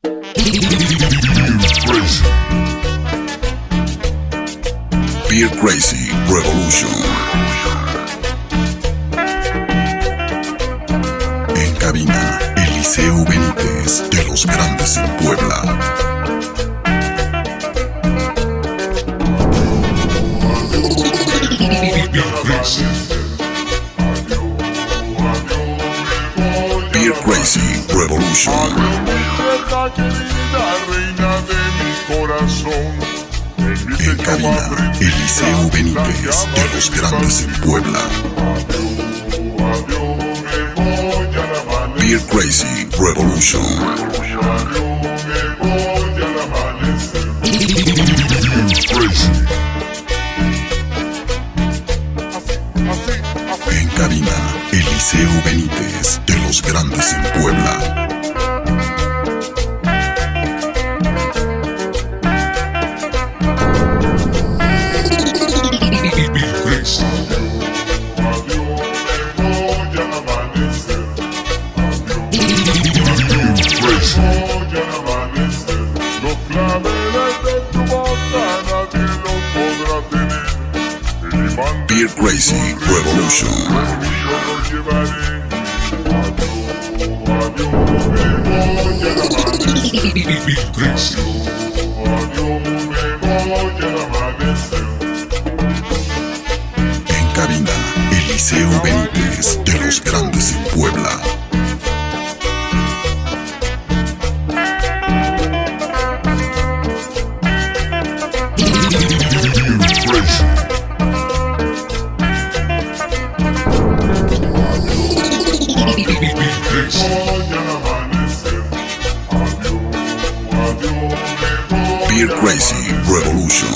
Beer Crazy Revolution. En cabina, Eliseo Benítez, de los grandes en Puebla. Beer Crazy Revolution. En cabina, Eliseo Benítez, de los grandes en Puebla. Beer Crazy Revolution. En cabina, Eliseo Benítez, de los grandes en Puebla. Beer Crazy Revolution. En cabina, Eliseo Benítez, de los grandes en Puebla. Beer Crazy Revolution.